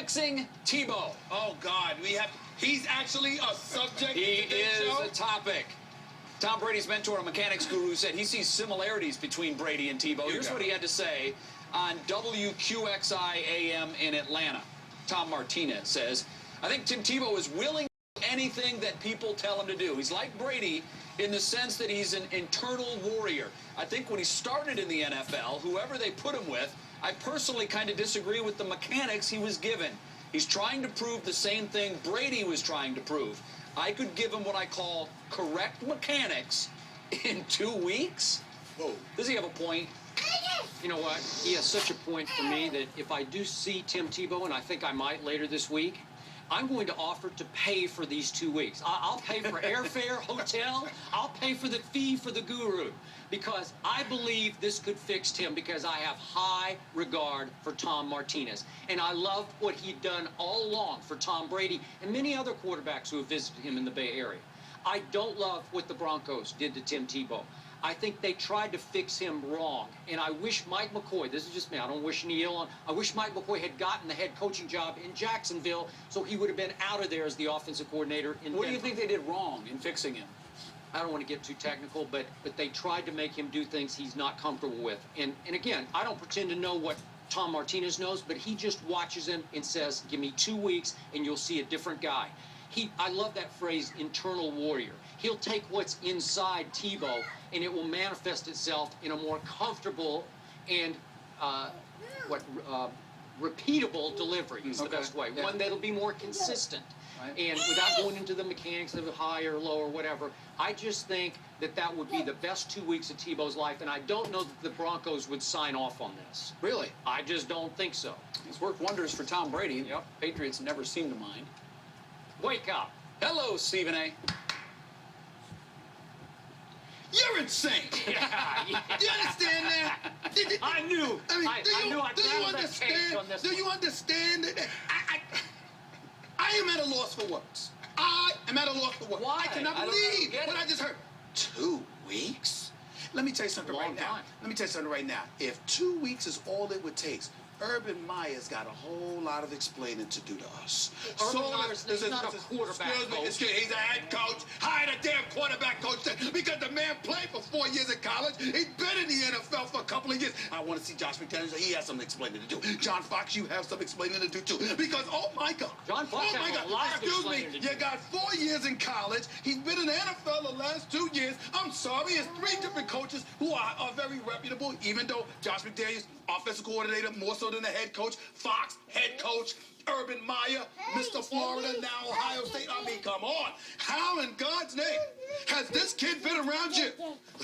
Fixing Tebow. Oh, God. He's actually a subject. He is a topic. Tom Brady's mentor and mechanics guru said he sees similarities between Brady and Tebow. Here's what he had to say on WQXI AM in Atlanta. Tom Martinez says, I think Tim Tebow is willing to do anything that people tell him to do. He's like Brady in the sense that he's an internal warrior. I think when he started in the NFL, whoever they put him with, I personally kind of disagree with the mechanics he was given. He's trying to prove the same thing Brady was trying to prove. I could give him what I call correct mechanics in 2 weeks. Whoa. Does he have a point? You know what? He has such a point for me that if I do see Tim Tebow, and I think I might later this week, I'm going to offer to pay for these 2 weeks. I'll pay for airfare, hotel. I'll pay for the fee for the guru because I believe this could fix Tim because I have high regard for Tom Martinez. And I love what he'd done all along for Tom Brady and many other quarterbacks who have visited him in the Bay Area. I don't love what the Broncos did to Tim Tebow. I think they tried to fix him wrong. And I wish Mike McCoy, this is just me, I don't wish any ill on, I wish Mike McCoy had gotten the head coaching job in Jacksonville so he would have been out of there as the offensive coordinator in What Denver. do you think they did wrong in fixing him? I don't want to get too technical, but they tried to make him do things he's not comfortable with. And again, I don't pretend to know what Tom Martinez knows, but he just watches him and says, give me 2 weeks and you'll see a different guy. I love that phrase, internal warrior. He'll take what's inside Tebow and it will manifest itself in a more comfortable and repeatable delivery is the best way. Yeah. One that'll be more consistent. Right. And without going into the mechanics of high or low or whatever, I just think that would be the best 2 weeks of Tebow's life, and I don't know that the Broncos would sign off on this. Really? I just don't think so. It's worked wonders for Tom Brady. Yep. Patriots never seem to mind. Wake up. Hello, Stephen A. You're insane. Yeah. Do you understand that? I knew. I knew I'd do you rattle that cage understand? on this Do one. you understand that? I am at a loss for words. I am at a loss for words. Why? I cannot I don't believe get what it. I just heard. 2 weeks? Let me tell you something Long right now. time. Let me tell you something right now. If 2 weeks is all it would take, Urban Meyer's got a whole lot of explaining to do to us. Urban Meyer's not a quarterback coach. He's a head coach. Hired a damn quarterback coach because the man played for 4 years in college. He's been in the NFL for a couple of years. I want to see Josh McDaniels. He has some explaining to do. John Fox, you have some explaining to do too. Because, oh my God. John Fox oh my has a God. lot of Excuse me. explaining to do. You got 4 years in college. He's been in the NFL the last 2 years. I'm sorry. It's 3 different coaches who are very reputable, even though Josh McDaniels, offensive coordinator, more so than the head coach. Fox, head coach. Urban Meyer, Mr. Florida, now Ohio State. I mean, come on. How in God's name has this kid been around you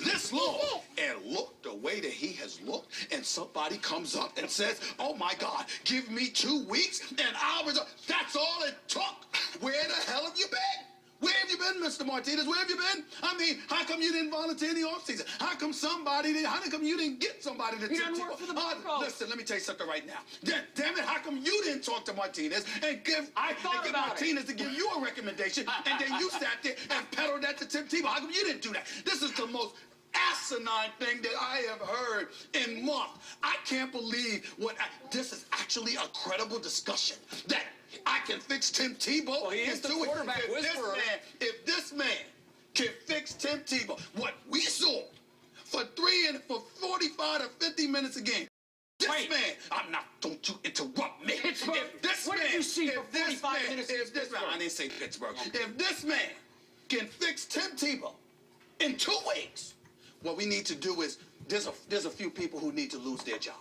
this long and looked the way that he has looked, and somebody comes up and says, oh, my God, give me 2 weeks and I'll result. That's all it took. Where the hell have you been? Where have you been, Mr. Martinez? Where have you been? I mean, how come you didn't volunteer in the offseason? How come you didn't get somebody to He doesn't work for the Broncos. Listen, let me tell you something right now. Damn it, how come you didn't talk to Martinez and give Martinez to give you a recommendation, and then you sat there and peddled that to Tim Tebow? How come you didn't do that? This is the most asinine thing that I have heard in months. I can't believe this is actually a credible discussion that I can fix Tim Tebow. Well, he is the quarterback whisperer. If this man can fix Tim Tebow, what we saw for 45 to 50 minutes a game. This man, don't you interrupt me. Pittsburgh. What did you see for 45 minutes in Pittsburgh? I didn't say Pittsburgh. If this man can fix Tim Tebow in 2 weeks, what we need to do is, there's a few people who need to lose their job.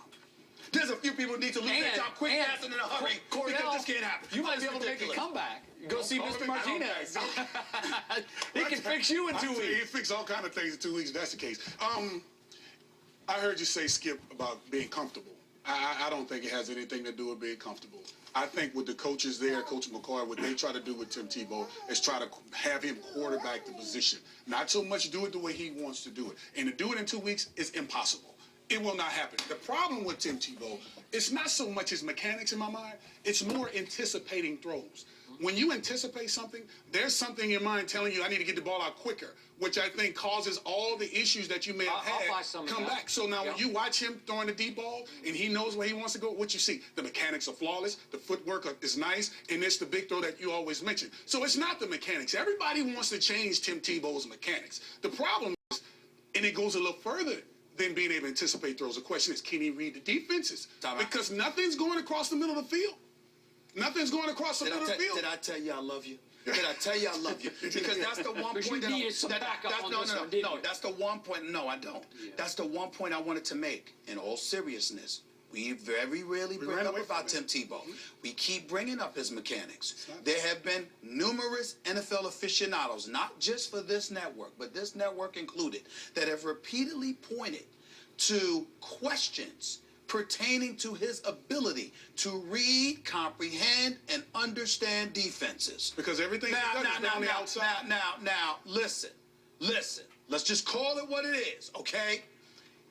There's a few people who need to lose their job quick, fast, and in a hurry, because this can't happen. You might be able to make a comeback. Go see Mr. Martinez. He can fix you in 2 weeks. He can fix all kind of things in 2 weeks if that's the case. I heard you say, Skip, about being comfortable. I don't think it has anything to do with being comfortable. I think with the coaches there, Coach McCoy, what they try to do with Tim Tebow is try to have him quarterback the position. Not so much do it the way he wants to do it. And to do it in 2 weeks is impossible. It will not happen. The problem with Tim Tebow, it's not so much his mechanics in my mind, it's more anticipating throws. when you anticipate something, there's something in your mind telling you, I need to get the ball out quicker, which I think causes all the issues that you may have had come back. So now when you watch him throwing the deep ball and he knows where he wants to go, what you see, the mechanics are flawless, the footwork is nice, and it's the big throw that you always mention. So it's not the mechanics. Everybody wants to change Tim Tebow's mechanics. The problem is, and it goes a little further than being able to anticipate throws. The question is, can he read the defenses? Because nothing's going across the middle of the field. Nothing's going across the middle of the field. Did I tell you I love you? Did I tell you I love you? Because that's the one point that's the one point. No, I don't. Yeah. That's the one point I wanted to make. In all seriousness, we very rarely bring up about Tim Tebow. We keep bringing up his mechanics. There have been numerous NFL aficionados, not just for this network, but this network included, that have repeatedly pointed to questions pertaining to his ability to read, comprehend, and understand defenses. Because everything now, listen. Let's just call it what it is, okay?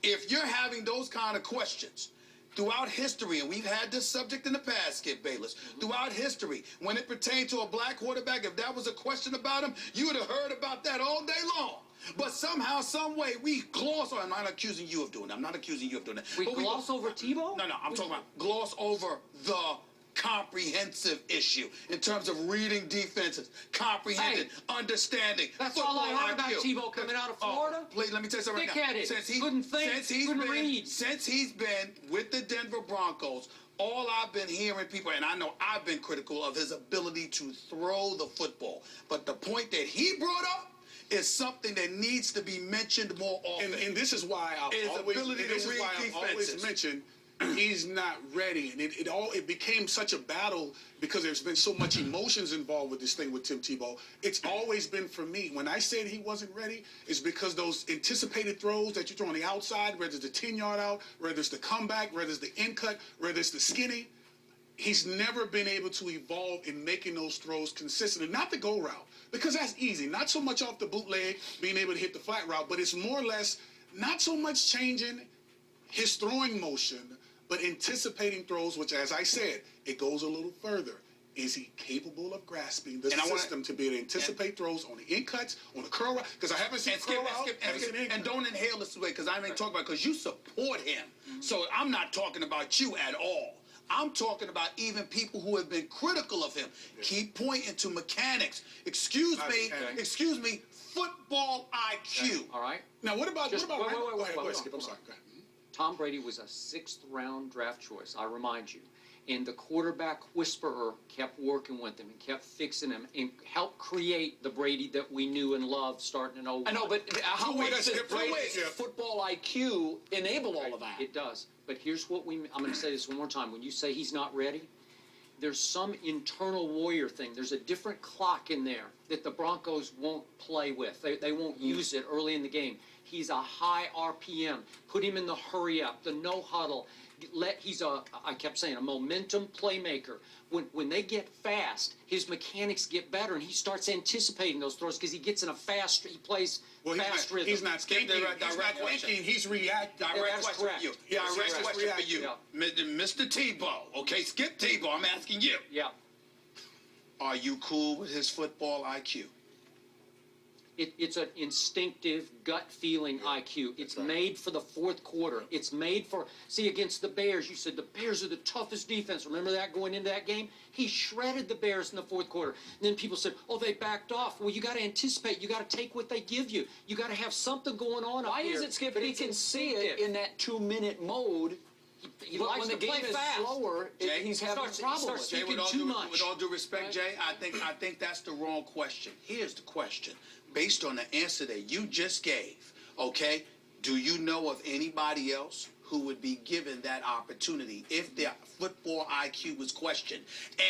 If you're having those kind of questions throughout history, and we've had this subject in the past, Skip Bayless, throughout history, when it pertained to a black quarterback, if that was a question about him, you would have heard about that all day long. But somehow, some way, we gloss over. I'm not accusing you of doing that. I'm not accusing you of doing that. We gloss over Tebow? No, I'm talking about gloss over the comprehensive issue in terms of reading defenses, comprehending, understanding. That's all I heard about Tebow coming out of Florida. Please, let me tell you something right now. Since he couldn't think, couldn't read. Since he's been with the Denver Broncos, all I've been hearing people, and I know I've been critical of his ability to throw the football. But the point that he brought up is something that needs to be mentioned more often. And this is why I've always mentioned he's not ready. And it became such a battle because there's been so much emotions involved with this thing with Tim Tebow. It's always been, for me, when I said he wasn't ready, it's because those anticipated throws that you throw on the outside, whether it's the 10-yard out, whether it's the comeback, whether it's the in cut, whether it's the skinny, he's never been able to evolve in making those throws consistent. And not the go route, because that's easy. Not so much off the bootleg, being able to hit the flat route, but it's more or less not so much changing his throwing motion, but anticipating throws, which, as I said, it goes a little further. Is he capable of grasping the system to be able to anticipate throws on the in cuts, on the curl route? Because I haven't seen curl route. And don't inhale this way, because I ain't talking about it, because you support him. So I'm not talking about you at all. I'm talking about even people who have been critical of him. Keep pointing to mechanics. Excuse me, football IQ. All right. Now, what about wait, Skip, I'm sorry. Go ahead. Tom Brady was a 6th-round draft choice, I remind you. And the quarterback whisperer kept working with him and kept fixing him and helped create the Brady that we knew and loved starting in 01. I know, but how does Brady's football IQ enable all of that? It does. But here's what I'm going to say this one more time. When you say he's not ready, there's some internal warrior thing. There's a different clock in there that the Broncos won't play with. They won't use it early in the game. He's a high RPM. Put him in the hurry up, the no huddle. I kept saying, a momentum playmaker. When they get fast, his mechanics get better, and he starts anticipating those throws because he gets in he plays fast rhythm. He's not thinking, he's reacting. Direct question for you. Direct question for you. Mr. Tebow, okay, Skip Tebow, I'm asking you. Yeah. Are you cool with his football IQ? It's an instinctive, gut-feeling IQ. It's made for the fourth quarter. It's made for, against the Bears, you said the Bears are the toughest defense. Remember that going into that game? He shredded the Bears in the fourth quarter. And then people said, they backed off. Well, you got to anticipate. You got to take what they give you. You got to have something going on Why up here. is it, Skip, he can see it in that 2-minute mode? He but likes when the to play game is fast. slower, he's having problems. Jay, with all due respect, Jay, I think that's the wrong question. Here's the question. Based on the answer that you just gave, okay, do you know of anybody else who would be given that opportunity if their football IQ was questioned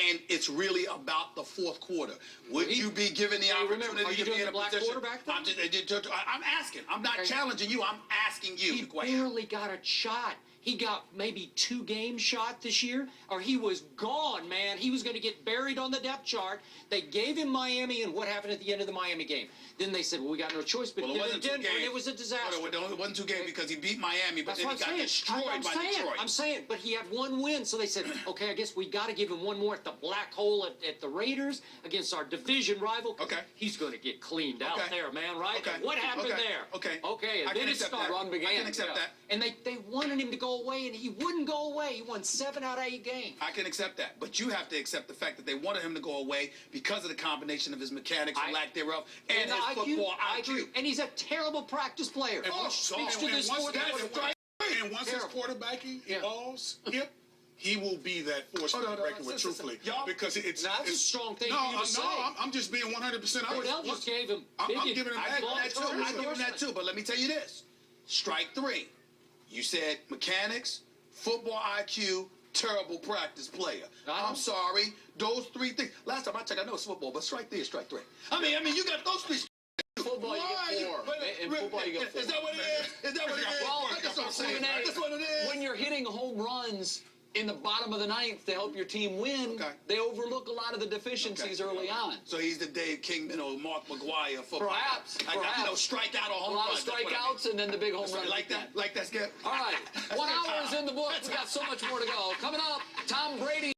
and it's really about the fourth quarter? Would you be given the opportunity to be in a position? I'm asking. I'm not challenging you. I'm asking you. He barely got a shot. He got maybe 2 game shot this year, or he was gone, man. man. He was going to get buried on the depth chart. They gave him Miami, and what happened at the end of the Miami game? Then they said, well, we got no choice, but Well, he did Denver, and it was a disaster. It wasn't 2 games because he beat Miami, but then he got destroyed by Detroit. I'm saying, but he had 1 win, so they said, okay, I guess we got to give him 1 more at the black hole at the Raiders against our division rival. Okay. He's going to get cleaned out there, man, right? Okay. What happened there? Okay. Okay, and I then can it accept started. that. Run began. I can accept that. And they wanted him to go away, and he wouldn't go away. He won 7 out of 8 games. I can accept that, but you have to accept the fact that they wanted him to go away because of the combination of his mechanics or lack thereof and his football I IQ. agree. And he's a terrible practice player. Speaks to this sport. And once his quarterbacking evolves, he will be that force to be reckoned with, truthfully. Because it's That's a strong thing no, for you to say. I'm just being 100% honest. Cordell just gave him I'm big giving him I give him that too, but let me tell you this. Strike 3. You said mechanics, football IQ, terrible practice player. I'm sorry. Those 3 things. Last time I checked, I know it's football, but strike 3 is strike 3. I mean, you got those 3. Football, you get 4. In football, you get 4. Is that what it is? Is that what it is? Well, That's what I'm saying. Stephen A, That's what it is. when you're hitting home runs in the bottom of the 9th to help your team win, Okay. they overlook a lot of the deficiencies early on. So he's the Dave Kingman or Mark McGuire of football. Perhaps. Strike out or home A lot run. of strikeouts and then the big home run. Like that? Like that, Skip? All right. 1 hour is in the book. We got so much more to go. Coming up, Tom Brady.